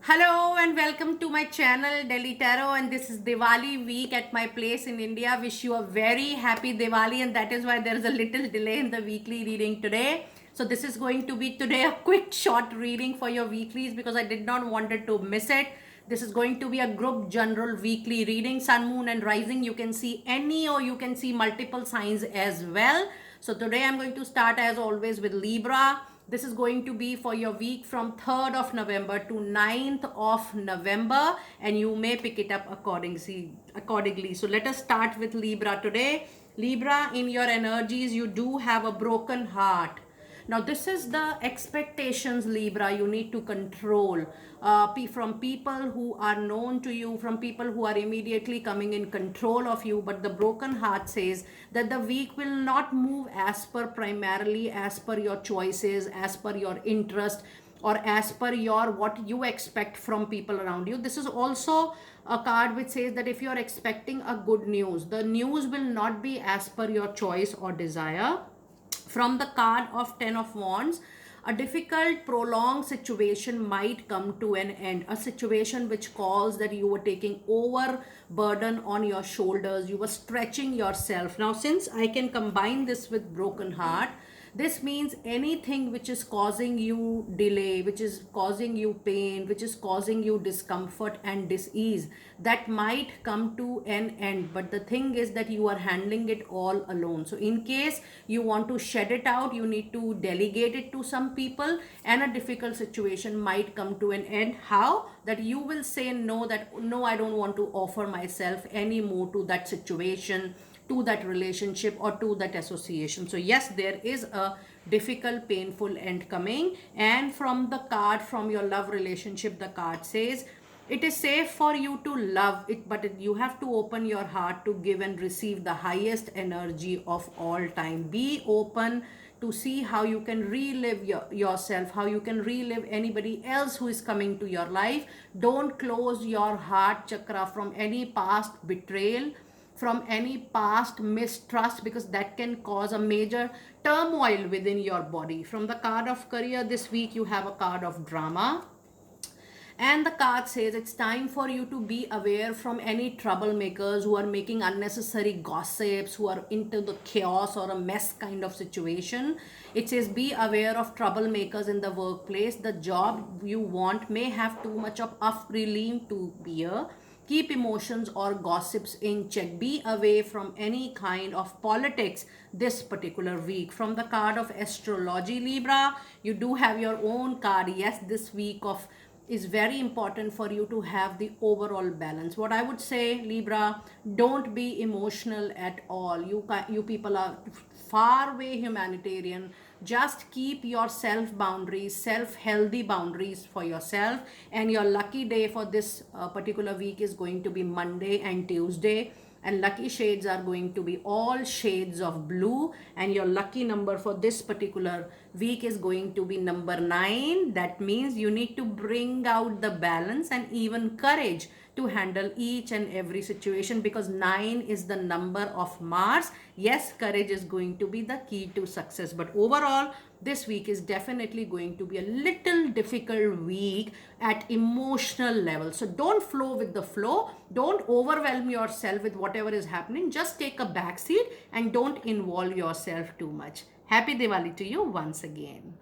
Hello and welcome to my channel Delhi Tarot, and this is Diwali week at my place in India. Wish you a very happy Diwali, and that is why there is a little delay in the weekly reading today. So this is going to be today a quick short reading for your weeklies because I did not wanted to miss it. This is going to be a group general weekly reading. Sun, moon and rising, you can see any or you can see multiple signs as well. So today I'm going to start as always with Libra. This is going to be for your week from 3rd of November to 9th of November, and you may pick it up accordingly. So let us start with Libra today. Libra, in your energies, you do have a broken heart. Now, this is the expectations, Libra, you need to control from people who are known to you, from people who are immediately coming in control of you. But the broken heart says that the week will not move primarily as per your choices, as per your interest, or as per your what you expect from people around you. This is also a card which says that if you are expecting a good news, the news will not be as per your choice or desire. From the card of 10 of Wands, a difficult, prolonged situation might come to an end. A situation which calls that you were taking overburden on your shoulders, you were stretching yourself. Now, since I can combine this with broken heart, this means anything which is causing you delay, which is causing you pain, which is causing you discomfort and dis-ease, that might come to an end. But the thing is that you are handling it all alone. So in case you want to shed it out, you need to delegate it to some people, and a difficult situation might come to an end. How? That you will say no, that no, I don't want to offer myself anymore to that situation, to that relationship, or to that association. So yes, there is a difficult, painful end coming. And from the card from your love relationship, the card says it is safe for you to love it, but you have to open your heart to give and receive the highest energy of all time. Be open to see how you can relive yourself, how you can relive anybody else who is coming to your life. Don't close your heart chakra from any past betrayal, from any past mistrust, because that can cause a major turmoil within your body. From the card of career, this week you have a card of drama, and the card says it's time for you to be aware from any troublemakers who are making unnecessary gossips, who are into the chaos or a mess kind of situation. It says be aware of troublemakers in the workplace. The job you want may have too much of upbringing to bear. Keep emotions or gossips in check. Be away from any kind of politics this particular week. From the card of astrology, Libra, you do have your own card. Yes, this week of is very important for you to have the overall balance. What I would say, Libra, don't be emotional at all. You people are far way humanitarian. Just keep your self boundaries, self healthy boundaries for yourself. And your lucky day for this particular week is going to be Monday and Tuesday, and lucky shades are going to be all shades of blue. And your lucky number for this particular week is going to be number 9. That means you need to bring out the balance and even courage to handle each and every situation, because 9 is the number of Mars. Yes, courage is going to be the key to success. But overall, this week is definitely going to be a little difficult week at emotional level. So don't flow with the flow. Don't overwhelm yourself with whatever is happening. Just take a back seat and don't involve yourself too much. Happy Diwali to you once again.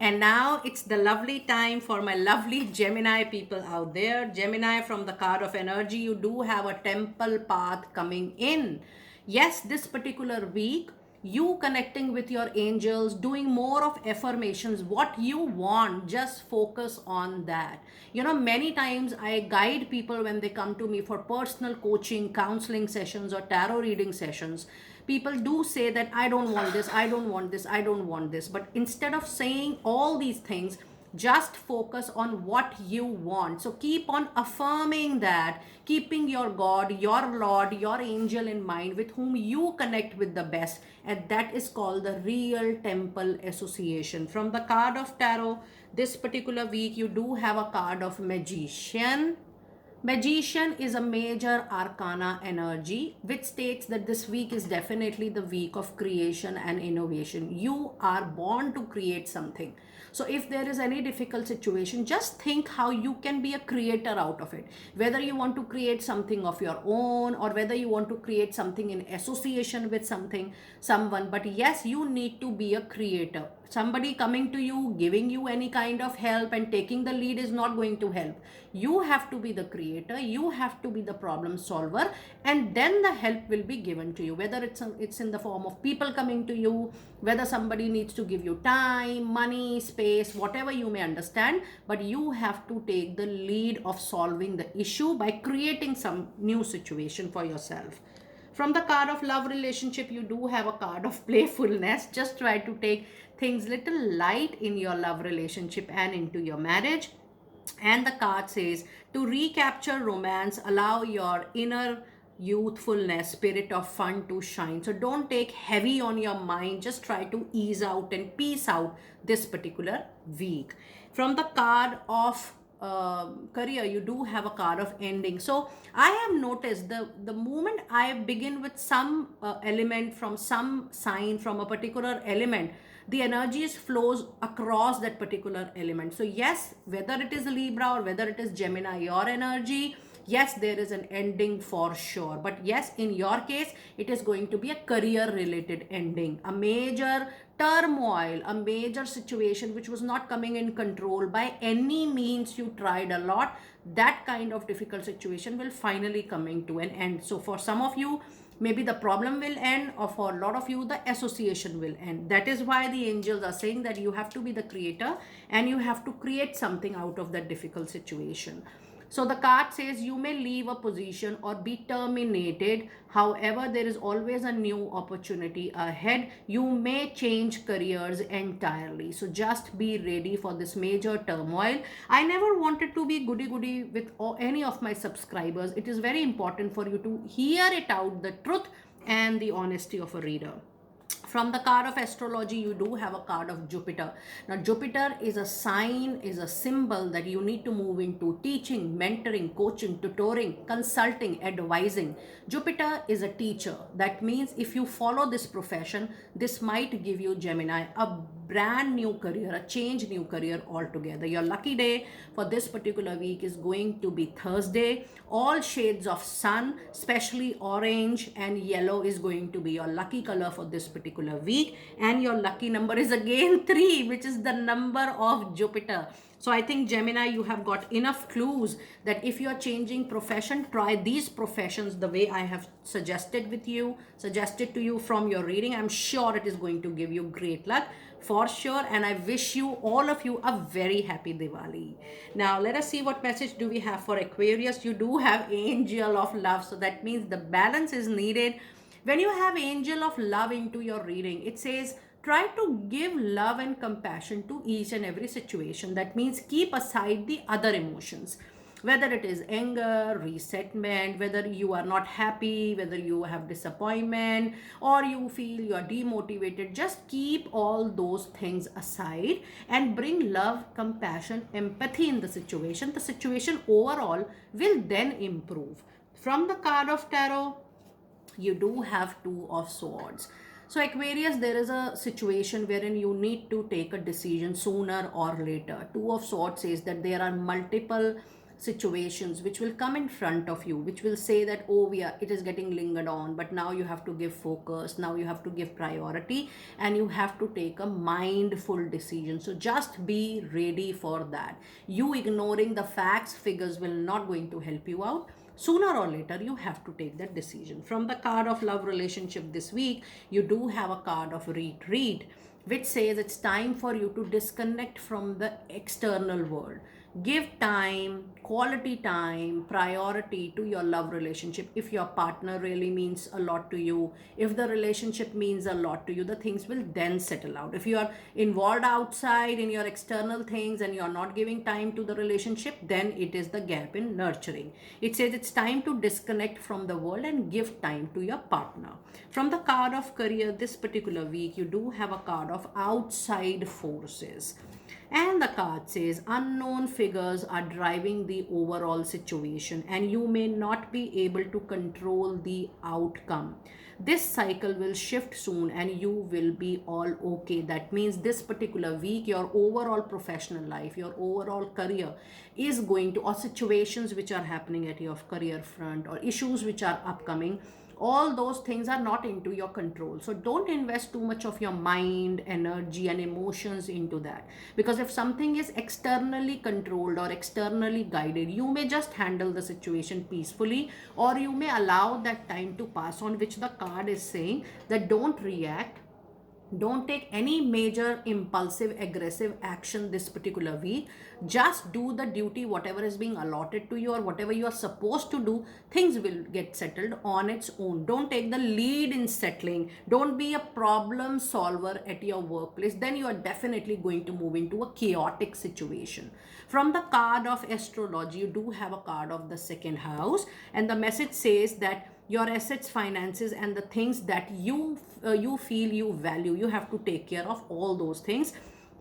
And now it's the lovely time for my lovely Gemini people out there. Gemini, from the card of energy, you do have a temple path coming in. Yes, this particular week, you connecting with your angels, doing more of affirmations, what you want, just focus on that. You know, many times I guide people when they come to me for personal coaching, counseling sessions, or tarot reading sessions. People do say that I don't want this, I don't want this, I don't want this. But instead of saying all these things, just focus on what you want. So keep on affirming that, keeping your God, your Lord, your angel in mind, with whom you connect with the best. And that is called the real temple association. From the card of tarot, this particular week, you do have a card of magician. Magician is a major arcana energy which states that this week is definitely the week of creation and innovation. You are born to create something. So if there is any difficult situation, just think how you can be a creator out of it. Whether you want to create something of your own or whether you want to create something in association with someone. But yes, you need to be a creator. Somebody coming to you, giving you any kind of help and taking the lead is not going to help. You have to be the creator, you have to be the problem solver, and then the help will be given to you. Whether it's in the form of people coming to you, whether somebody needs to give you time, money, space, whatever you may understand, but you have to take the lead of solving the issue by creating some new situation for yourself. From the card of love relationship, you do have a card of playfulness. Just try to take things little light in your love relationship and into your marriage. And the card says to recapture romance, allow your inner youthfulness, spirit of fun to shine. So don't take heavy on your mind. Just try to ease out and peace out this particular week. From the card of career, you do have a card of ending. So I have noticed the moment I begin with some element from some sign from a particular element, the energies flows across that particular element. So yes, whether it is Libra or whether it is Gemini, your energy, yes, there is an ending for sure. But yes, in your case, it is going to be a career related ending, a major turmoil, a major situation which was not coming in control by any means. You tried a lot. That kind of difficult situation will finally coming to an end. So for some of you, maybe the problem will end, or for a lot of you, the association will end. That is why the angels are saying that you have to be the creator and you have to create something out of that difficult situation. So the card says you may leave a position or be terminated. However, there is always a new opportunity ahead. You may change careers entirely. So just be ready for this major turmoil. I never wanted to be goody goody with any of my subscribers. It is very important for you to hear it out, the truth and the honesty of a reader. From the card of astrology, you do have a card of Jupiter. Now, Jupiter is a sign, is a symbol that you need to move into teaching, mentoring, coaching, tutoring, consulting, advising. Jupiter is a teacher. That means if you follow this profession, this might give you, Gemini, a brand new career, a change new career altogether. Your lucky day for this particular week is going to be Thursday. All shades of sun, especially orange and yellow, is going to be your lucky color for this particular week. And your lucky number is again 3, which is the number of Jupiter. So I think, Gemini, you have got enough clues that if you're changing profession, try these professions the way I have suggested to you from your reading. I'm sure it is going to give you great luck for sure. And I wish you, all of you, a very happy Diwali. Now, let us see what message do we have for Aquarius. You do have Angel of Love. So that means the balance is needed. When you have Angel of Love into your reading, it says, try to give love and compassion to each and every situation. That means keep aside the other emotions, whether it is anger, resentment, whether you are not happy, whether you have disappointment, or you feel you are demotivated. Just keep all those things aside and bring love, compassion, empathy in the situation. The situation overall will then improve. From the card of tarot, you do have Two of Swords. So Aquarius, there is a situation wherein you need to take a decision sooner or later. Two of Swords says that there are multiple situations which will come in front of you, which will say that, oh, it is getting lingered on, but now you have to give focus, now you have to give priority, and you have to take a mindful decision. So just be ready for that. You ignoring the facts, figures will not going to help you out. Sooner or later, you have to take that decision. From the card of love relationship this week, you do have a card of retreat, which says it's time for you to disconnect from the external world. Give time, quality time, priority to your love relationship. If your partner really means a lot to you, if the relationship means a lot to you, the things will then settle out. If you are involved outside in your external things and you are not giving time to the relationship, then it is the gap in nurturing. It says it's time to disconnect from the world and give time to your partner. From the card of career this particular week, you do have a card of outside forces. And the card says unknown figures are driving the overall situation and you may not be able to control the outcome. This cycle will shift soon and you will be all okay. That means this particular week, your overall professional life, your overall career is going to, or situations which are happening at your career front, or issues which are upcoming, all those things are not into your control. So don't invest too much of your mind, energy and emotions into that, because if something is externally controlled or externally guided, you may just handle the situation peacefully, or you may allow that time to pass on, which the card is saying that don't react, don't take any major impulsive aggressive action this particular week. Just do the duty, whatever is being allotted to you or whatever you are supposed to do. Things will get settled on its own. Don't take the lead in settling. Don't be a problem solver at your workplace. Then you are definitely going to move into a chaotic situation. From the card of astrology, you do have a card of the second house, and the message says that your assets, finances and the things that you feel you value, you have to take care of all those things.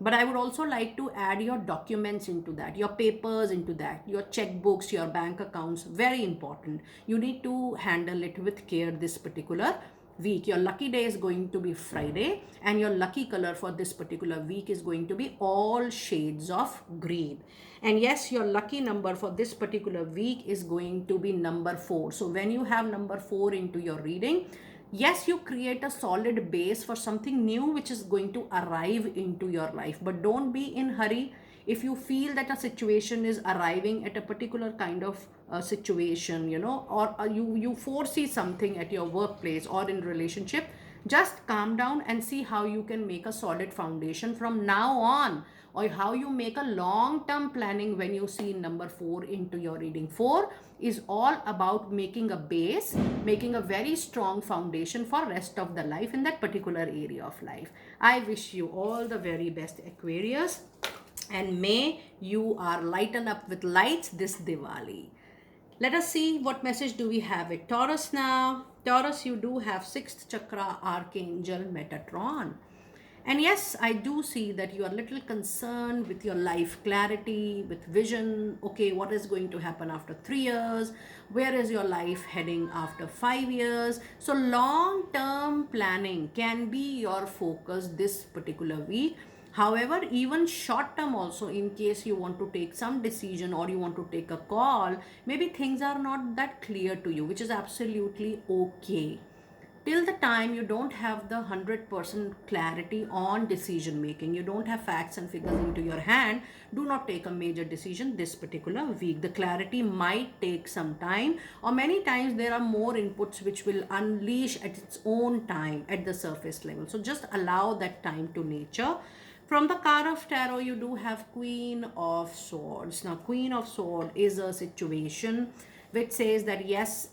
But I would also like to add your documents into that, your papers into that, your checkbooks, your bank accounts, very important. You need to handle it with care this particular week. Your lucky day is going to be Friday, and your lucky color for this particular week is going to be all shades of green. And yes, your lucky number for this particular week is going to be number 4. So when you have number 4 into your reading, yes, you create a solid base for something new which is going to arrive into your life. But don't be in hurry. If you feel that a situation is arriving at a particular kind of situation, or you foresee something at your workplace or in relationship, just calm down and see how you can make a solid foundation from now on, or how you make a long-term planning when you see number 4 into your reading. 4 is all about making a base, making a very strong foundation for rest of the life in that particular area of life. I wish you all the very best, Aquarius, and may you are lighten up with lights this Diwali. Let us see what message do we have with Taurus now. Taurus, you do have 6th chakra archangel Metatron. And yes, I do see that you are a little concerned with your life clarity, with vision. Okay, what is going to happen after 3 years? Where is your life heading after 5 years? So long-term planning can be your focus this particular week. However, even short term also, in case you want to take some decision or you want to take a call, maybe things are not that clear to you, which is absolutely okay. Till the time you don't have the 100% clarity on decision making, you don't have facts and figures into your hand, do not take a major decision this particular week. The clarity might take some time, or many times there are more inputs which will unleash at its own time at the surface level. So just allow that time to nature. From the card of tarot, you do have Queen of Swords. Now, Queen of Swords is a situation which says that yes,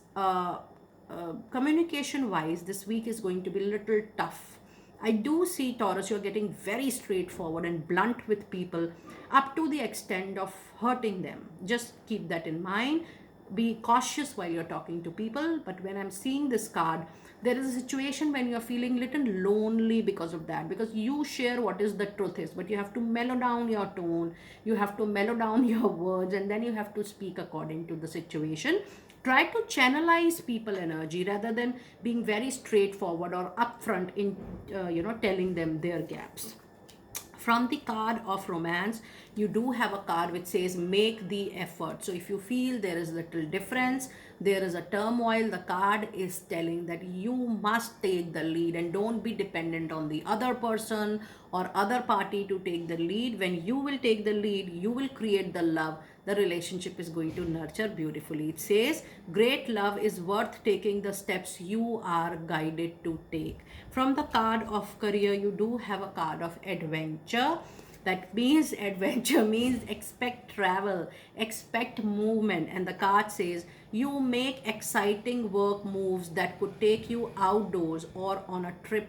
communication wise, this week is going to be a little tough. I do see, Taurus, you're getting very straightforward and blunt with people up to the extent of hurting them. Just keep that in mind. Be cautious while you're talking to people. But when I'm seeing this card, there is a situation when you're feeling little lonely because of that, because you share what is the truth is, but you have to mellow down your tone, you have to mellow down your words, and then you have to speak according to the situation. Try to channelize people energy rather than being very straightforward or upfront in telling them their gaps. From the card of romance, you do have a card which says make the effort. So if you feel there is little difference, there is a turmoil, the card is telling that you must take the lead and don't be dependent on the other person or other party to take the lead. When you will take the lead, you will create the love. The relationship is going to nurture beautifully. It says great love is worth taking the steps you are guided to take. From the card of career, you do have a card of adventure. That means adventure means expect travel, expect movement. And the card says you make exciting work moves that could take you outdoors or on a trip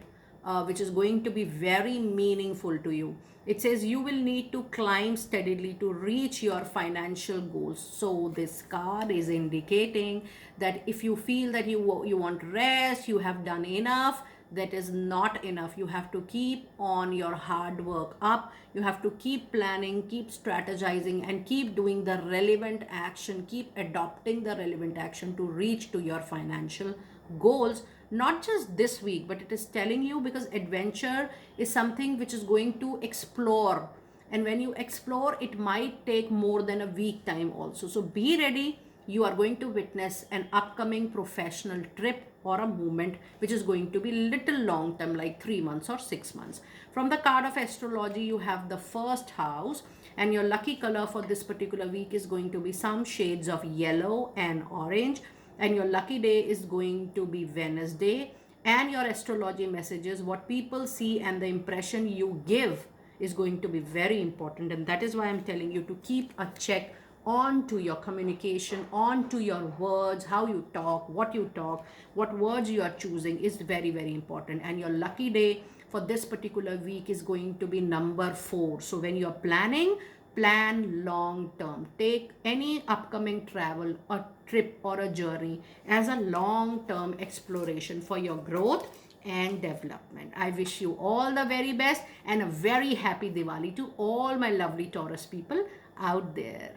which is going to be very meaningful to you. It says you will need to climb steadily to reach your financial goals. So this card is indicating that if you feel that you want rest, you have done enough, that is not enough. You have to keep on your hard work up. You have to keep planning, keep strategizing, and keep doing the relevant action, keep adopting the relevant action to reach to your financial goals. Not just this week, but it is telling you, because adventure is something which is going to explore, and when you explore, it might take more than a week time also. So be ready. You are going to witness an upcoming professional trip or a movement which is going to be little long term, like 3 months or 6 months. From the card of astrology, you have the first house, and your lucky color for this particular week is going to be some shades of yellow and orange, and your lucky day is going to be Wednesday. And your astrology messages, what people see and the impression you give, is going to be very important. And that is why I'm telling you to keep a check on to your communication, on to your words, how you talk, what words you are choosing is very, very important. And your lucky day for this particular week is going to be number 4. So when you're planning, plan long term. Take any upcoming travel, a trip, or a journey as a long term exploration for your growth and development. I wish you all the very best and a very happy Diwali to all my lovely Taurus people out there.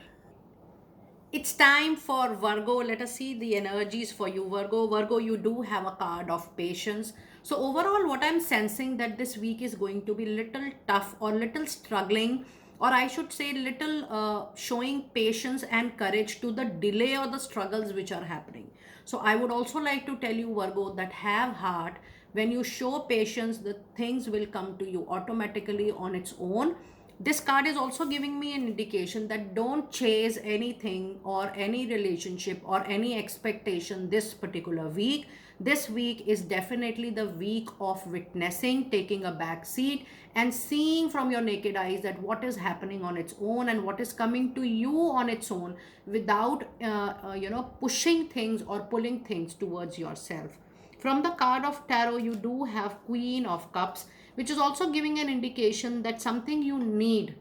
It's time for Virgo. Let us see the energies for you, Virgo. Virgo, you do have a card of patience. So overall, what I'm sensing that this week is going to be little tough or little struggling, or I should say little showing patience and courage to the delay or the struggles which are happening. So I would also like to tell you, Virgo, that have heart. When you show patience, the things will come to you automatically on its own. This card is also giving me an indication that don't chase anything or any relationship or any expectation this particular week. This week is definitely the week of witnessing, taking a back seat, and seeing from your naked eyes that what is happening on its own and what is coming to you on its own, without pushing things or pulling things towards yourself. From the card of tarot, you do have Queen of Cups, which is also giving an indication that something you need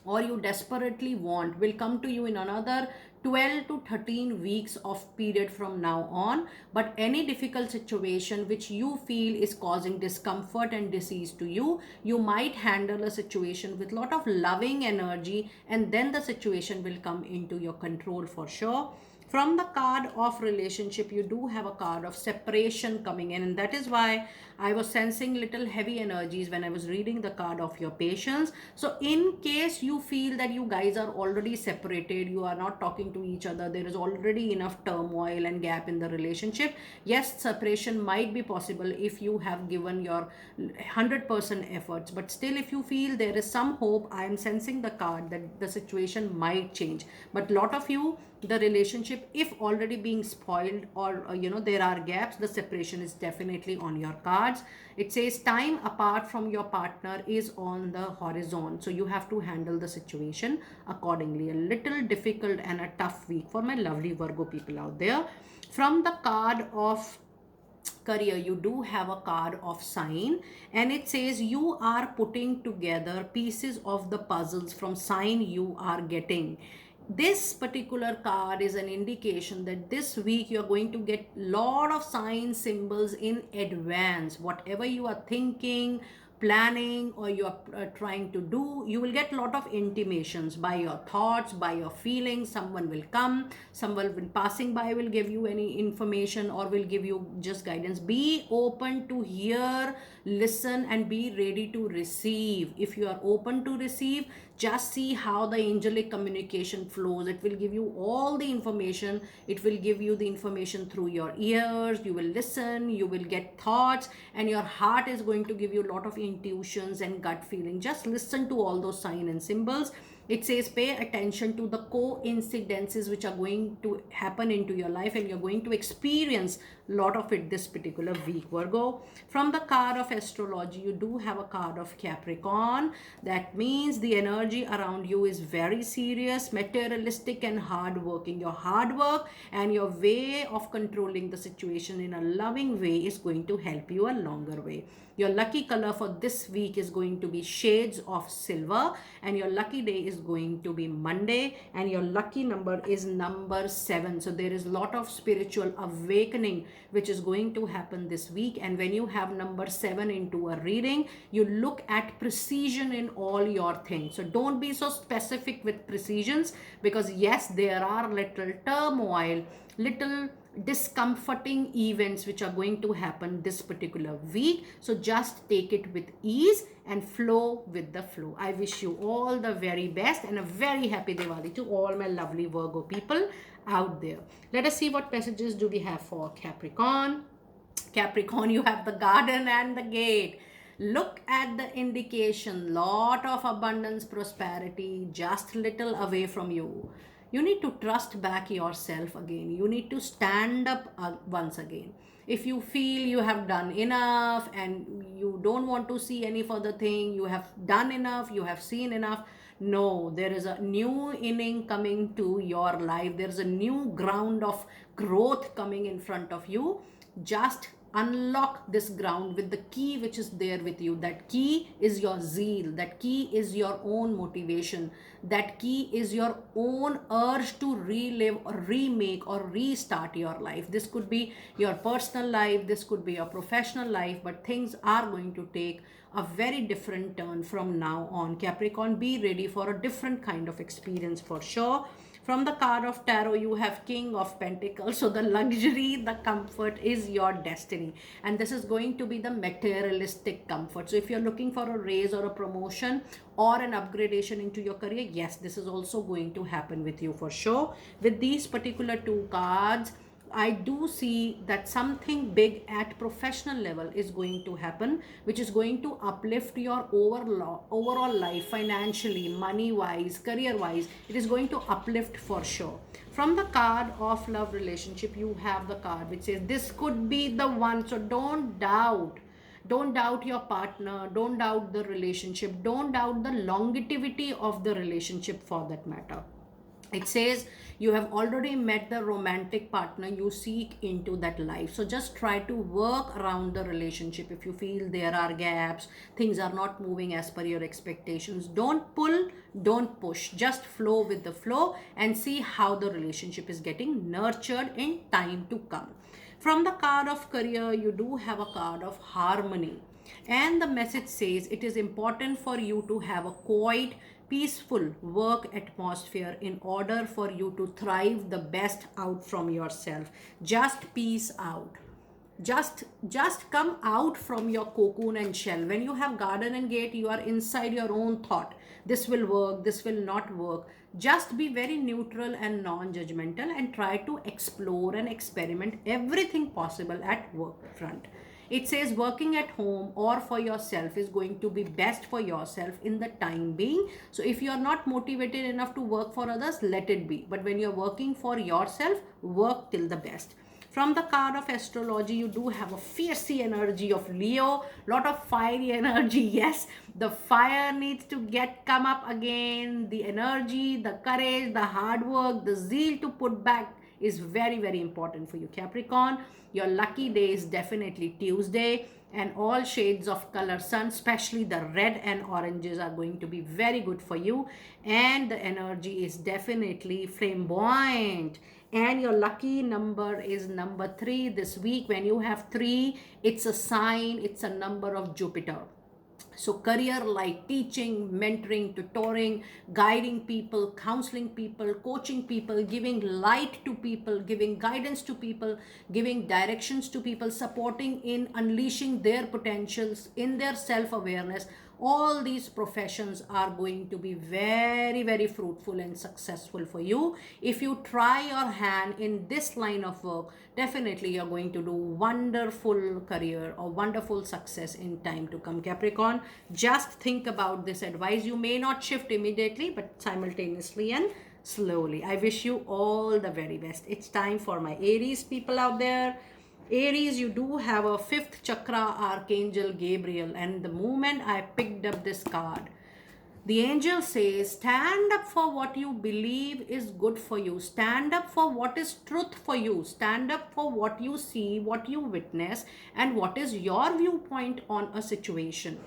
or you desperately want will come to you in another 12 to 13 weeks of period from now on. But any difficult situation which you feel is causing discomfort and disease to you, you might handle a situation with lot of loving energy, and then the situation will come into your control for sure. From the card of relationship, you do have a card of separation coming in, and that is why I was sensing little heavy energies when I was reading the card of your patience. So in case you feel that you guys are already separated, you are not talking to each other, there is already enough turmoil and gap in the relationship, yes, separation might be possible if you have given your 100% efforts. But still, if you feel there is some hope, I am sensing the card that the situation might change. But lot of you, the relationship, if already being spoiled, or there are gaps, the separation is definitely on your cards. It says time apart from your partner is on the horizon, so you have to handle the situation accordingly. A little difficult and a tough week for my lovely Virgo people out there. From the card of career, you do have a card of sign, and it says you are putting together pieces of the puzzles from sign you are getting. This particular card is an indication that this week you're going to get lot of signs, symbols in advance. Whatever you are thinking, planning, or you are trying to do, you will get a lot of intimations by your thoughts, by your feelings. Someone will come, someone will passing by will give you any information or will give you just guidance. Be open to hear, listen, and be ready to receive. If you are open to receive, just see how the angelic communication flows. It will give you all the information. It will give you the information through your ears. You will listen, you will get thoughts, and your heart is going to give you a lot of intuitions and gut feeling. Just listen to all those signs and symbols. It says pay attention to the coincidences which are going to happen into your life, and you're going to experience a lot of it this particular week, Virgo. From the card of astrology, you do have a card of Capricorn. That means the energy around you is very serious, materialistic, and hardworking. Your hard work and your way of controlling the situation in a loving way is going to help you a longer way. Your lucky color for this week is going to be shades of silver, and your lucky day is going to be Monday, and your lucky number is number 7. So there is a lot of spiritual awakening which is going to happen this week. And when you have number 7 into a reading, you look at precision in all your things. So don't be so specific with precisions, because yes, there are little turmoil, little discomforting events which are going to happen this particular week. So just take it with ease and flow with the flow. I wish you all the very best and a very happy Diwali to all my lovely Virgo people out there. Let us see what messages do we have for Capricorn. Capricorn, you have the garden and the gate. Look at the indication. Lot of abundance, prosperity, just little away from you. You need to trust back yourself again. You need to stand up once again. If you feel you have done enough and you don't want to see any further thing, you have done enough, you have seen enough. No, there is a new inning coming to your life. There's a new ground of growth coming in front of you. Just unlock this ground with the key which is there with you. That key is your zeal. That key is your own motivation. That key is your own urge to relive or remake or restart your life. This could be your personal life, this could be your professional life, but things are going to take a very different turn from now on. Capricorn, be ready for a different kind of experience for sure. From the card of tarot, you have King of Pentacles. So the luxury, the comfort is your destiny. And this is going to be the materialistic comfort. So if you're looking for a raise or a promotion or an upgradation into your career, yes, this is also going to happen with you for sure. With these particular two cards, I do see that something big at professional level is going to happen, which is going to uplift your overall life financially, money wise, career wise. It is going to uplift for sure. From the card of love relationship, you have the card which says this could be the one. So don't doubt. Don't doubt your partner. Don't doubt the relationship. Don't doubt the longevity of the relationship for that matter. It says you have already met the romantic partner you seek into that life. So just try to work around the relationship. If you feel there are gaps, things are not moving as per your expectations, don't pull, don't push. Just flow with the flow and see how the relationship is getting nurtured in time to come. From the card of career, you do have a card of harmony. And the message says it is important for you to have a quiet, peaceful work atmosphere in order for you to thrive the best out from yourself. Just peace out. Just come out from your cocoon and shell. When you have garden and gate, you are inside your own thought. This will work, this will not work. Just be very neutral and non-judgmental and try to explore and experiment everything possible at work front. It says working at home or for yourself is going to be best for yourself in the time being. So if you are not motivated enough to work for others, let it be. But when you're working for yourself, work till the best. From the card of astrology, you do have a fiercey energy of Leo, lot of fiery energy. Yes, the fire needs to come up again. The energy, the courage, the hard work, the zeal to put back is very, very important for you, Capricorn. Your lucky day is definitely Tuesday, and all shades of color sun, especially the red and oranges, are going to be very good for you. And the energy is definitely flamboyant. And your lucky number is number 3 this week. When you have 3, it's a sign, it's a number of Jupiter. So career like teaching, mentoring, tutoring, guiding people, counseling people, coaching people, giving light to people, giving guidance to people, giving directions to people, supporting in unleashing their potentials, in their self-awareness. All these professions are going to be very, very fruitful and successful for you. If you try your hand in this line of work, definitely you're going to do wonderful career or wonderful success in time to come, Capricorn. Just think about this advice. You may not shift immediately, but simultaneously and slowly. I wish you all the very best. It's time for my Aries people out there. Aries, you do have a 5th chakra archangel Gabriel, and the moment I picked up this card, The angel says, stand up for what you believe is good for you. Stand up for what is truth for you. Stand up for what you see, what you witness, and what is your viewpoint on a situation.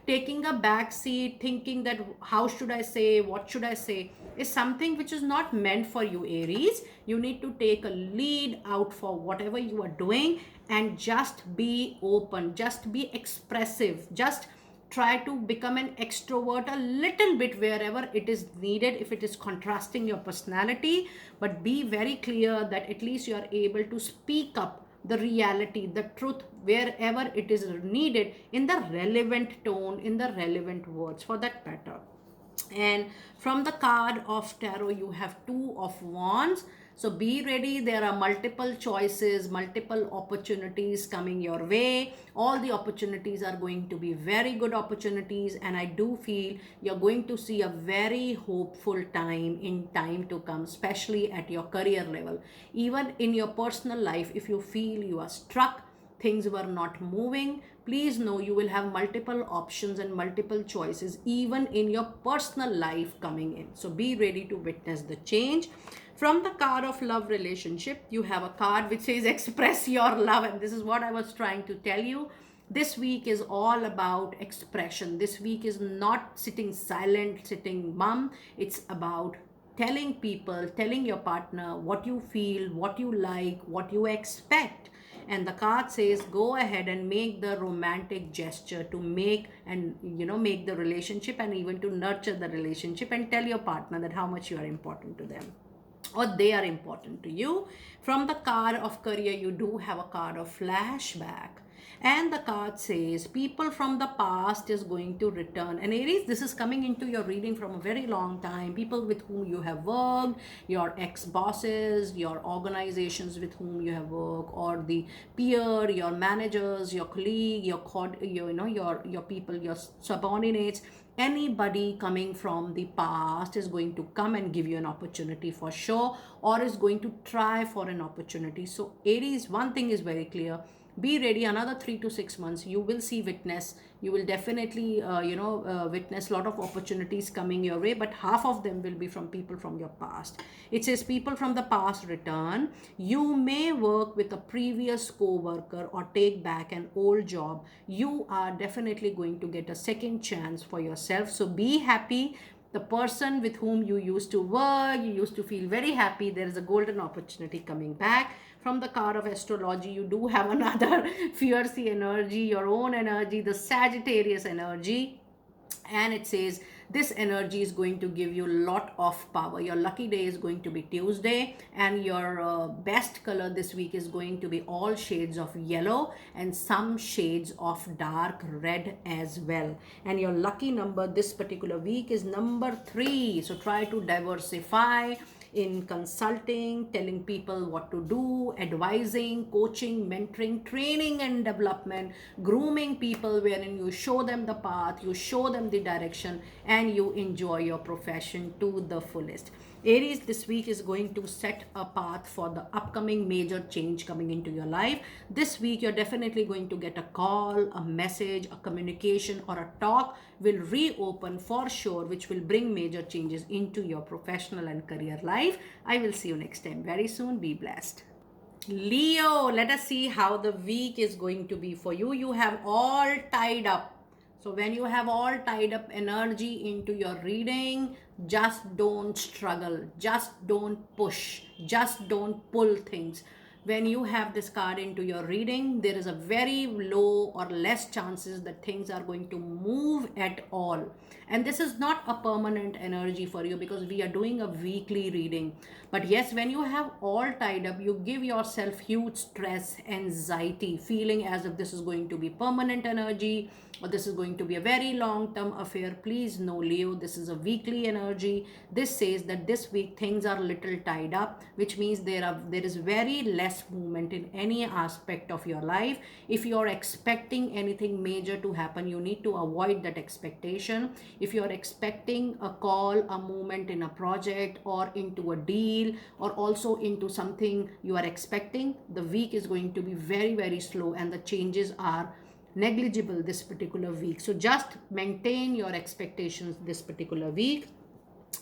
Taking a back seat, thinking that how should I say, what should I say, is something which is not meant for you, Aries. You need to take a lead out for whatever you are doing and just be open, just be expressive, just try to become an extrovert a little bit wherever it is needed, if it is contrasting your personality. But be very clear that at least you are able to speak up the reality, the truth, wherever it is needed, in the relevant tone, in the relevant words for that matter. And from the card of tarot, you have Two of Wands. So be ready. There are multiple choices, multiple opportunities coming your way. All the opportunities are going to be very good opportunities, and I do feel you're going to see a very hopeful time to come, especially at your career level. Even in your personal life, if you feel you are stuck, things were not moving, please know you will have multiple options and multiple choices even in your personal life coming in. So be ready to witness the change. From the card of love relationship, you have a card which says express your love, and this is what I was trying to tell you. This week is all about expression. This week is not sitting silent, sitting mum. It's about telling people, telling your partner what you feel, what you like, what you expect. And the card says go ahead and make the romantic gesture to make the relationship, and even to nurture the relationship, and tell your partner that how much you are important to them, or they are important to you. From the card of career, you do have a card of flashback, and the card says people from the past is going to return. And Aries, this is coming into your reading from a very long time. People with whom you have worked, your ex-bosses, your organizations with whom you have worked, or the peer, your managers, your colleague, your people, your subordinates. Anybody coming from the past is going to come and give you an opportunity for sure, or is going to try for an opportunity. So Aries, one thing is very clear: be ready. Another 3 to 6 months you will see witness, you will definitely witness a lot of opportunities coming your way, but half of them will be from people from your past. It says people from the past return. You may work with a previous co-worker or take back an old job. You are definitely going to get a second chance for yourself, so be happy. The person with whom you used to work, you used to feel very happy, there is a golden opportunity coming back. From the card of astrology, you do have another fierce energy, your own energy, the Sagittarius energy. And it says this energy is going to give you a lot of power. Your lucky day is going to be Tuesday, and your best color this week is going to be all shades of yellow and some shades of dark red as well. And your lucky number this particular week is number 3. So try to diversify in consulting, telling people what to do, advising, coaching, mentoring, training and development, grooming people, wherein you show them the path, you show them the direction, and you enjoy your profession to the fullest. Aries, this week is going to set a path for the upcoming major change coming into your life. This week, you're definitely going to get a call, a message, a communication, or a talk will reopen for sure, which will bring major changes into your professional and career life. I will see you next time very soon. Be blessed. Leo, let us see how the week is going to be for you. You have all tied up. So when you have all tied up energy into your reading, just don't struggle, just don't push, just don't pull things. When you have this card into your reading, there is a very low or less chances that things are going to move at all. And this is not a permanent energy for you, because we are doing a weekly reading. But yes, when you have all tied up, you give yourself huge stress, anxiety, feeling as if this is going to be permanent energy, or this is going to be a very long-term affair. Please know, Leo, this is a weekly energy. This says that this week things are little tied up, which means there is very less movement in any aspect of your life. If you're expecting anything major to happen, you need to avoid that expectation. If you're expecting a call, a movement in a project, or into a deal, or also into something you are expecting, the week is going to be very, very slow, and the changes are negligible this particular week. So just maintain your expectations this particular week.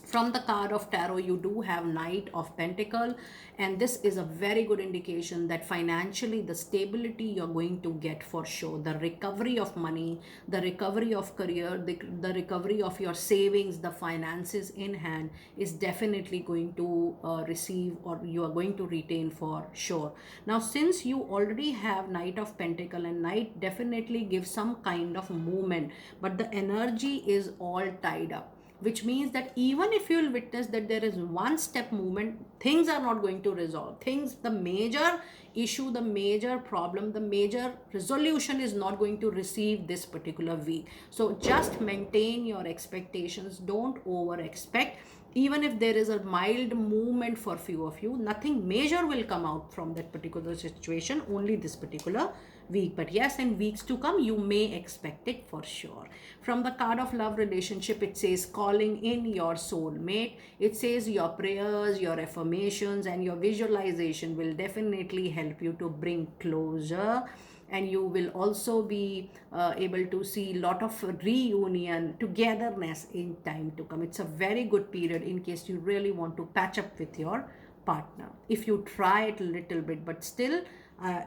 From the card of tarot, you do have Knight of Pentacle, and this is a very good indication that financially the stability you're going to get for sure, the recovery of money, the recovery of career, the recovery of your savings, the finances in hand is definitely going to receive, or you are going to retain for sure. Now since you already have Knight of Pentacle, and Knight definitely gives some kind of movement, but the energy is all tied up, which means that even if you will witness that there is one step movement, things are not going to resolve. Things, the major issue, the major problem, the major resolution is not going to receive this particular week. So just maintain your expectations. Don't over expect. Even if there is a mild movement for few of you, nothing major will come out from that particular situation, only this particular week. But yes, in weeks to come, you may expect it for sure. From the card of love relationship, it says calling in your soulmate. It says your prayers, your affirmations, and your visualization will definitely help you to bring closure, and you will also be able to see a lot of reunion, togetherness in time to come. It's a very good period in case you really want to patch up with your partner. If you try it a little bit, but still,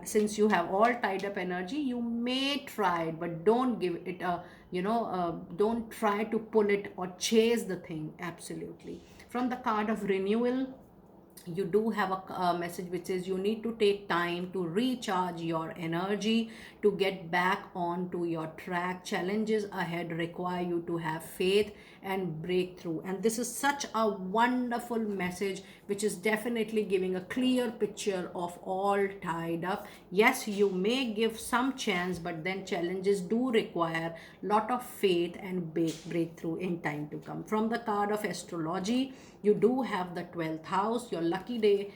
since you have all tied up energy, you may try it, but don't give it a, don't try to pull it or chase the thing. Absolutely. From the card of renewal, you do have a message which says you need to take time to recharge your energy to get back onto your track. Challenges ahead require you to have faith and breakthrough, and this is such a wonderful message which is definitely giving a clear picture of all tied up. Yes, you may give some chance, but then challenges do require lot of faith and breakthrough in time to come. From the card of astrology, you do have the 12th house. Your lucky day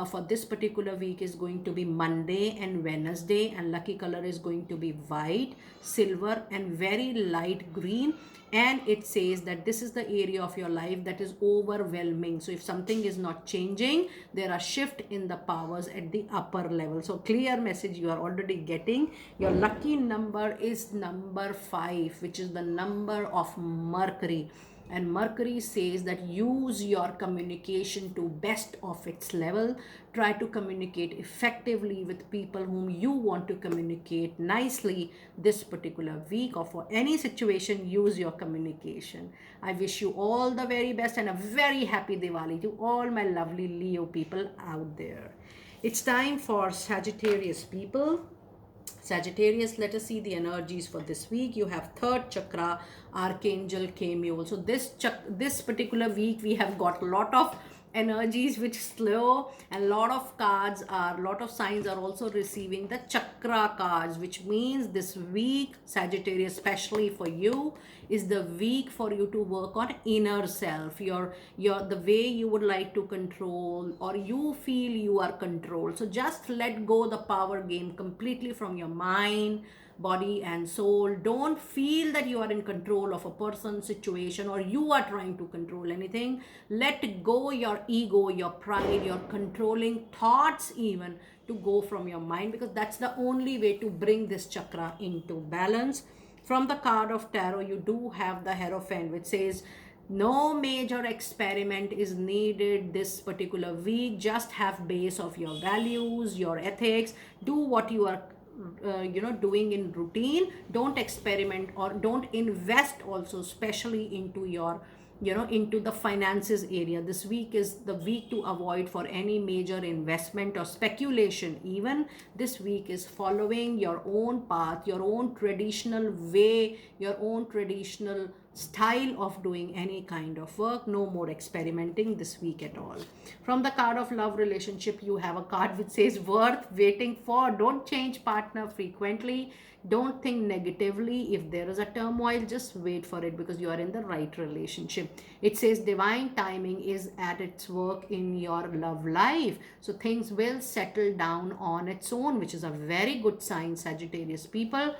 for this particular week is going to be Monday and Wednesday, and lucky color is going to be white, silver, and very light green. And it says that this is the area of your life that is overwhelming. So if something is not changing, there are shift in the powers at the upper level. So clear message you are already getting. Your lucky number is number 5, which is the number of Mercury. And Mercury says that use your communication to best of its level. Try to communicate effectively with people whom you want to communicate nicely this particular week, or for any situation, use your communication. I wish you all the very best and a very happy Diwali to all my lovely Leo people out there. It's time for Sagittarius people. Sagittarius, let us see the energies for this week. You have third chakra, Archangel Chamuel. So this particular week we have got a lot of energies which slow, and lot of signs are also receiving the chakra cards, which means this week, Sagittarius, especially for you, is the week for you to work on inner self, your the way you would like to control, or you feel you are controlled. So just let go the power game completely from your mind, body, and soul. Don't feel that you are in control of a person, situation, or you are trying to control anything. Let go your ego, your pride, your controlling thoughts even, to go from your mind, because that's the only way to bring this chakra into balance. From the card of tarot, you do have the Hierophant, which says no major experiment is needed this particular week. Just have base of your values, your ethics. Do what you are doing in routine. Don't experiment, or don't invest also, especially into your into the finances area. This week is the week to avoid for any major investment or speculation. Even this week is following your own path, your own traditional way, your own traditional style of doing any kind of work. No more experimenting this week at all. From the card of love relationship, you have a card which says worth waiting for. Don't change partner frequently. Don't think negatively. If there is a turmoil, just wait for it, because you are in the right relationship. It says divine timing is at its work in your love life. So things will settle down on its own, which is a very good sign, Sagittarius people.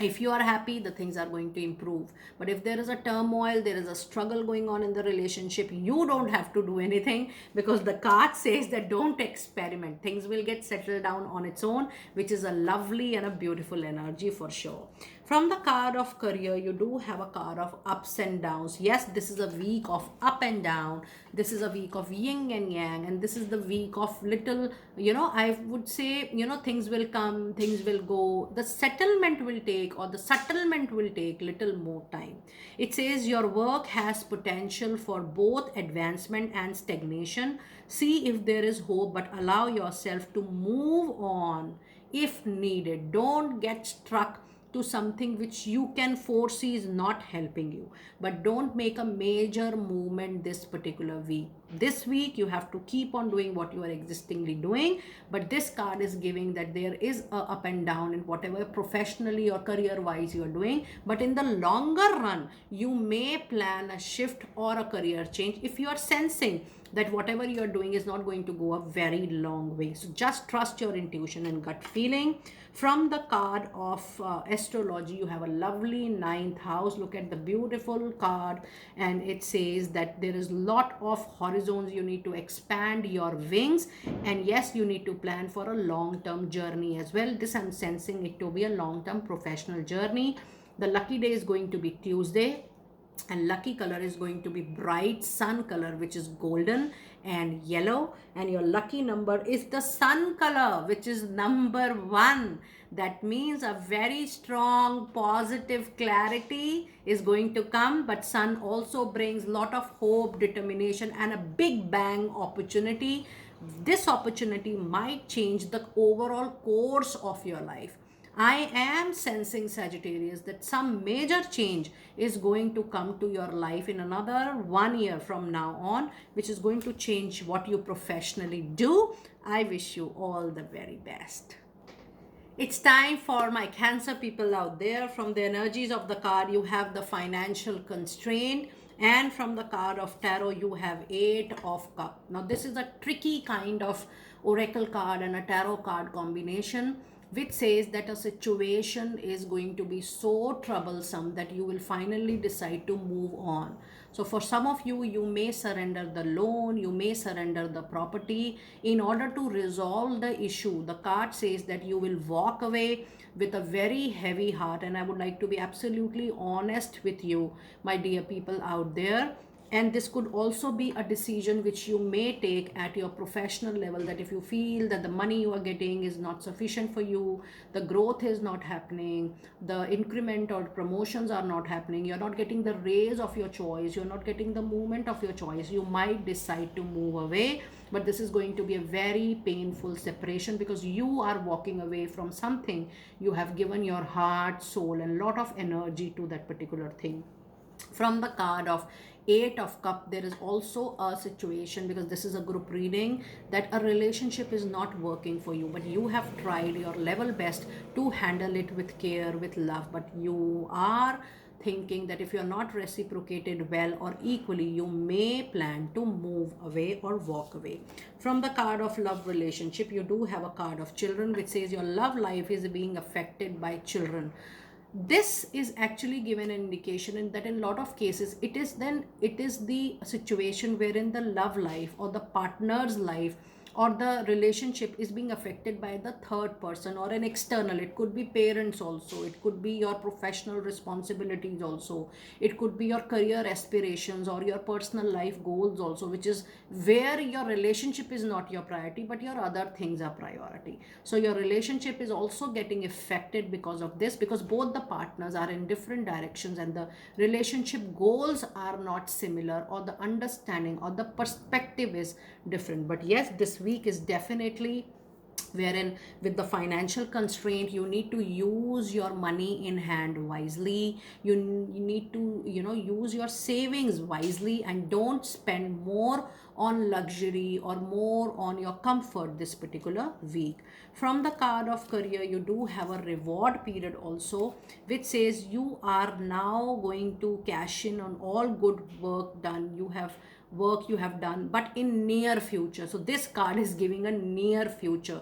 If you are happy, the things are going to improve. But if there is a turmoil, there is a struggle going on in the relationship, you don't have to do anything, because the card says that don't experiment, things will get settled down on its own, which is a lovely and a beautiful energy for sure. From the card of career, you do have a card of ups and downs. Yes, this is a week of up and down. This is a week of yin and yang, and this is the week of little, I would say, things will come, things will go. The settlement will take, or the settlement will take little more time. It says your work has potential for both advancement and stagnation. See if there is hope, but allow yourself to move on if needed. Don't get struck to something which you can foresee is not helping you, but don't make a major movement this particular week. This week you have to keep on doing what you are existingly doing, but this card is giving that there is a up and down in whatever professionally or career wise you are doing, but in the longer run you may plan a shift or a career change if you are sensing that whatever you are doing is not going to go a very long way. So just trust your intuition and gut feeling. From the card of astrology, you have a lovely ninth house. Look at the beautiful card, and it says that there is lot of horizons. You need to expand your wings, and yes, you need to plan for a long-term journey as well. This I'm sensing it to be a long-term professional journey. The lucky day is going to be Tuesday, and lucky color is going to be bright sun color, which is golden and yellow, and your lucky number is the sun color, which is number 1. That means a very strong positive clarity is going to come, but sun also brings lot of hope, determination, and a big bang opportunity. This opportunity might change the overall course of your life. I am sensing, Sagittarius, that some major change is going to come to your life in another 1 year from now on, which is going to change what you professionally do. I wish you all the very best. It's time for my Cancer people out there. From the energies of the card, you have the financial constraint. And from the card of tarot, you have 8 of cups. Now, this is a tricky kind of oracle card and a tarot card combination, which says that a situation is going to be so troublesome that you will finally decide to move on. So for some of you, you may surrender the loan, you may surrender the property in order to resolve the issue. The card says that you will walk away with a very heavy heart, and I would like to be absolutely honest with you, my dear people out there. And this could also be a decision which you may take at your professional level, that if you feel that the money you are getting is not sufficient for you, the growth is not happening, the increment or promotions are not happening, you're not getting the raise of your choice, you're not getting the movement of your choice, you might decide to move away. But this is going to be a very painful separation, because you are walking away from something you have given your heart, soul, and lot of energy to that particular thing. From the card of 8 of cup, there is also a situation, because this is a group reading, that a relationship is not working for you, but you have tried your level best to handle it with care, with love, but you are thinking that if you're not reciprocated well or equally, you may plan to move away or walk away. From the card of love relationship, you do have a card of children, which says your love life is being affected by children. This is actually given an indication in that in a lot of cases it is the situation wherein the love life or the partner's life or the relationship is being affected by the third person or an external. It could be parents also, it could be your professional responsibilities also, it could be your career aspirations or your personal life goals also, which is where your relationship is not your priority but your other things are priority. So your relationship is also getting affected because of this, because both the partners are in different directions and the relationship goals are not similar, or the understanding or the perspective is different. But yes, this week is definitely wherein with the financial constraint you need to use your money in hand wisely. You need to use your savings wisely and don't spend more on luxury or more on your comfort this particular week. From the card of career, you do have a reward period also, which says you are now going to cash in on all good work done. You have work you have done, but in near future. So this card is giving a near future.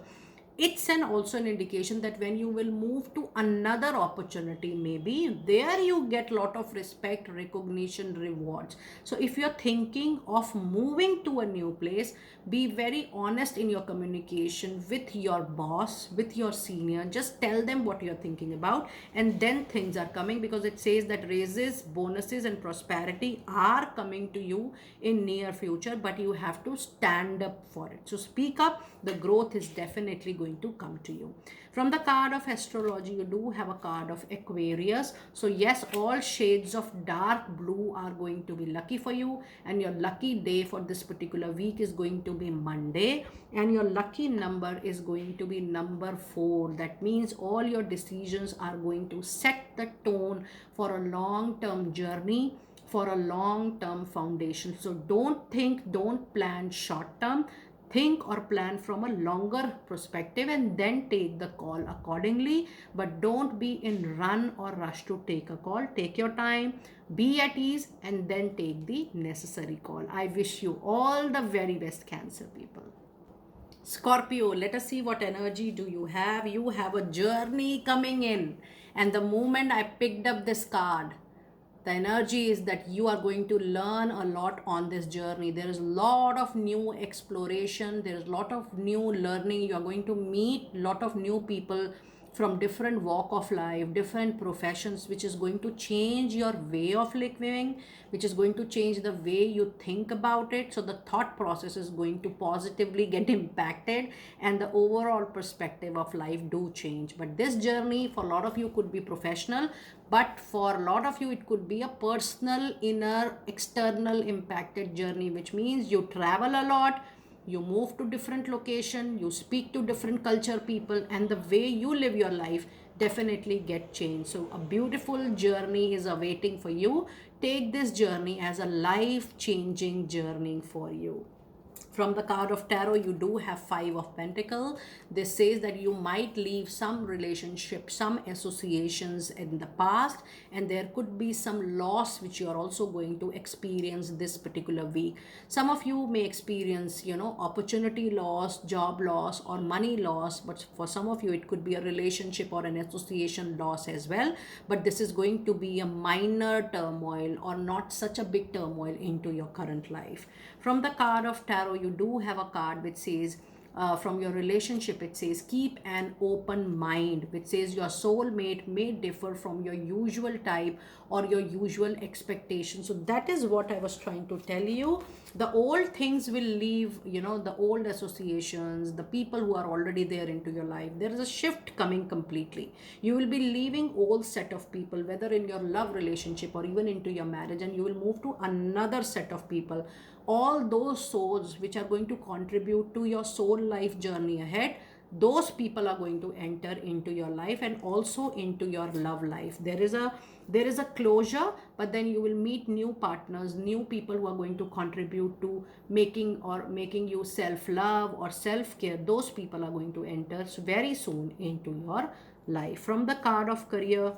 it's also an indication that when you will move to another opportunity, maybe there you get lot of respect, recognition, rewards. So if you're thinking of moving to a new place, be very honest in your communication with your boss, with your senior. Just tell them what you're thinking about, and then things are coming, because it says that raises, bonuses and prosperity are coming to you in near future, but you have to stand up for it. So speak up, the growth is definitely going to come to you. From the card of astrology, you do have a card of Aquarius. So yes, all shades of dark blue are going to be lucky for you, and your lucky day for this particular week is going to be Monday, and your lucky number is going to be number 4. That means all your decisions are going to set the tone for a long-term journey, for a long-term foundation. So don't plan short-term. Think or plan from a longer perspective, and then take the call accordingly. But don't be in run or rush to take a call. Take your time, be at ease, and then take the necessary call. I wish you all the very best, Cancer people. Scorpio, let us see what energy do you have. You have a journey coming in, and the moment I picked up this card, the energy is that you are going to learn a lot on this journey. There is a lot of new exploration, there is a lot of new learning. You are going to meet a lot of new people from different walk of life, different professions, which is going to change your way of living, which is going to change the way you think about it. So the thought process is going to positively get impacted, and the overall perspective of life do change. But this journey for a lot of you could be professional, but for a lot of you it could be a personal, inner, external impacted journey, which means you travel a lot, you move to different location, you speak to different culture people, and the way you live your life definitely get changed. So a beautiful journey is awaiting for you. Take this journey as a life-changing journey for you. From the card of tarot, you do have 5 of Pentacles. This says that you might leave some relationship, some associations in the past, and there could be some loss which you are also going to experience this particular week. Some of you may experience, opportunity loss, job loss, or money loss, but for some of you it could be a relationship or an association loss as well. But this is going to be a minor turmoil, or not such a big turmoil into your current life. From the card of tarot, you do have a card which says, from your relationship, it says keep an open mind, which says your soulmate may differ from your usual type or your usual expectations. So that is what I was trying to tell you. The old things will leave, the old associations, the people who are already there into your life. There is a shift coming completely. You will be leaving old set of people, whether in your love relationship or even into your marriage, and you will move to another set of people. All those souls which are going to contribute to your soul life journey ahead, those people are going to enter into your life and also into your love life. There is a closure, but then you will meet new partners, new people who are going to contribute to making you self-love or self-care. Those people are going to enter very soon into your life. From the card of career,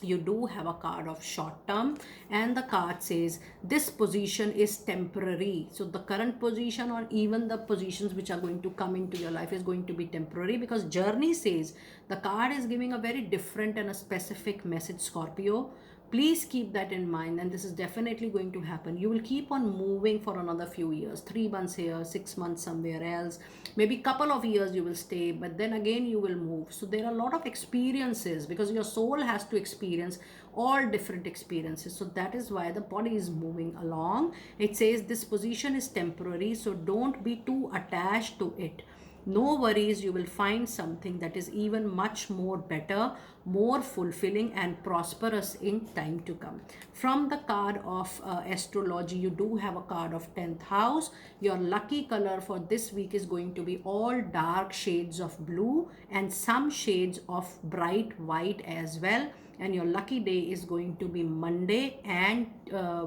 you do have a card of short term, and the card says this position is temporary. So the current position, or even the positions which are going to come into your life, is going to be temporary, because journey says, the card is giving a very different and a specific message, Scorpio. Please keep that in mind, and this is definitely going to happen. You will keep on moving for another few years, 3 months here, 6 months somewhere else, maybe couple of years you will stay, but then again you will move. So there are a lot of experiences, because your soul has to experience all different experiences. So that is why the body is moving along. It says this position is temporary, so don't be too attached to it. No worries, you will find something that is even much more better, more fulfilling and prosperous in time to come. From the card of astrology, you do have a card of 10th house. Your lucky color for this week is going to be all dark shades of blue and some shades of bright white as well. And your lucky day is going to be Monday and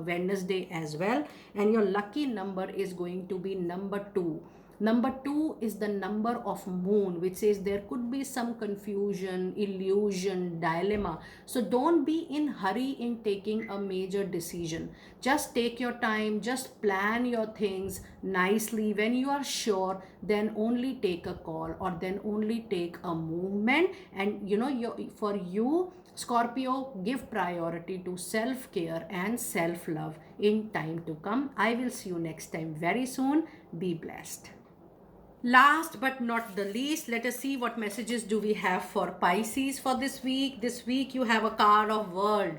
Wednesday as well. And your lucky number is going to be number 2. Number 2 is the number of moon, which says there could be some confusion, illusion, dilemma. So don't be in hurry in taking a major decision. Just take your time, just plan your things nicely. When you are sure, then only take a call, or then only take a movement. And for you, Scorpio, give priority to self-care and self-love in time to come. I will see you next time very soon. Be blessed. Last but not the least, let us see what messages do we have for Pisces for this week. This week you have a card of World.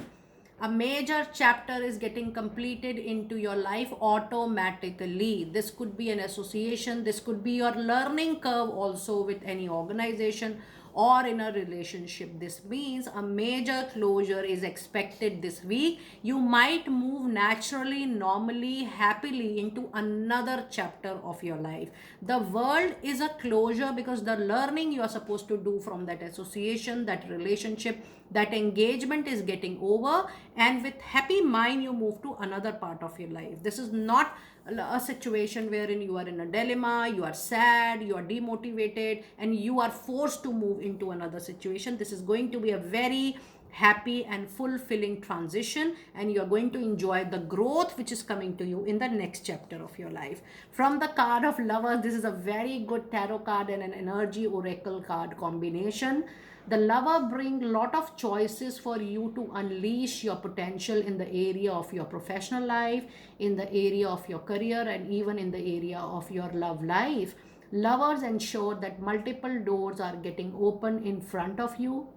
A major chapter is getting completed into your life automatically. This could be an association, this could be your learning curve also with any organization or in a relationship. This means a major closure is expected this week. You might move naturally, normally, happily into another chapter of your life. The world is a closure because the learning you are supposed to do from that association, that relationship, that engagement is getting over, and with happy mind you move to another part of your life. This is not a situation wherein you are in a dilemma, you are sad, you are demotivated, and you are forced to move into another situation. This is going to be a very happy and fulfilling transition, and you are going to enjoy the growth which is coming to you in the next chapter of your life. From the card of Lovers, this is a very good tarot card and an energy oracle card combination. The Lover brings a lot of choices for you to unleash your potential in the area of your professional life, in the area of your career, and even in the area of your love life. Lovers ensure that multiple doors are getting open in front of you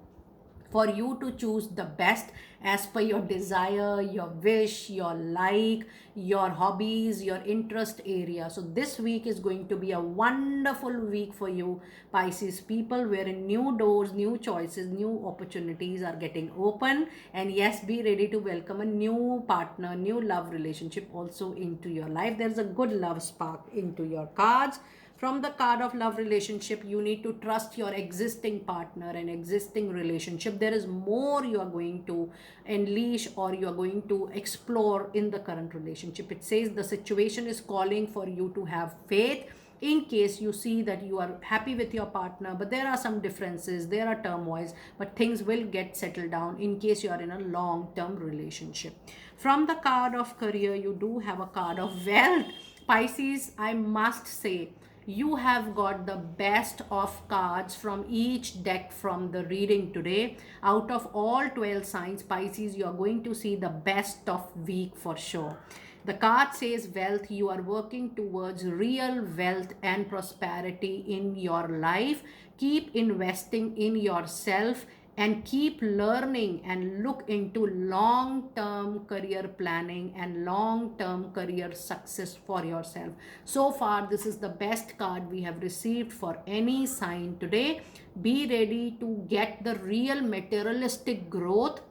for you to choose the best as per your desire, your wish, your like, your hobbies, your interest area. So this week is going to be a wonderful week for you, Pisces people, wherein new doors, new choices, new opportunities are getting open. And yes, be ready to welcome a new partner, new love relationship also into your life. There's a good love spark into your cards. From the card of love relationship, you need to trust your existing partner and existing relationship. There is more you are going to unleash or you are going to explore in the current relationship. It says the situation is calling for you to have faith in case you see that you are happy with your partner, but there are some differences, there are turmoils, but things will get settled down in case you are in a long-term relationship. From the card of career, you do have a card of wealth. Pisces, I must say, you have got the best of cards from each deck from the reading today. Out of all 12 signs, Pisces, you are going to see the best of week for sure. The card says wealth. You are working towards real wealth and prosperity in your life. Keep investing in yourself and keep learning and look into long-term career planning and long-term career success for yourself. So far, this is the best card we have received for any sign today. Be ready to get the real materialistic growth,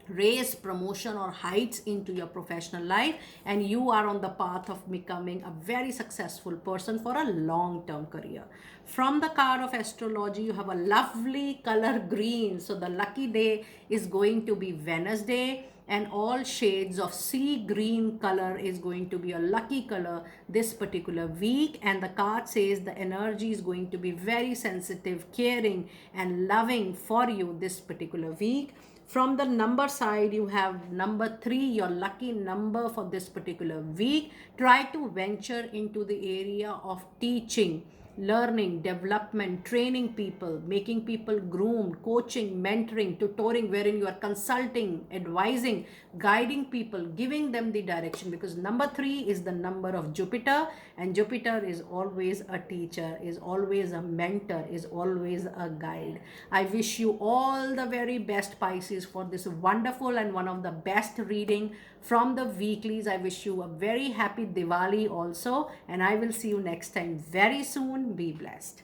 raise, promotion, or heights into your professional life, and you are on the path of becoming a very successful person for a long-term career. From the card of astrology, you have a lovely color green. So the lucky day is going to be Wednesday, and all shades of sea green color is going to be a lucky color this particular week. And the card says the energy is going to be very sensitive, caring, and loving for you this particular week. From the number side, you have number 3, your lucky number for this particular week. Try to venture into the area of teaching, learning, development, training people, making people groomed, coaching, mentoring, tutoring, wherein you are consulting, advising, guiding people, giving them the direction, because number 3 is the number of Jupiter, and Jupiter is always a teacher, is always a mentor, is always a guide. I wish you all the very best, Pisces, for this wonderful and one of the best reading from the weeklies. I wish you a very happy Diwali also, and I will see you next time very soon. Be blessed.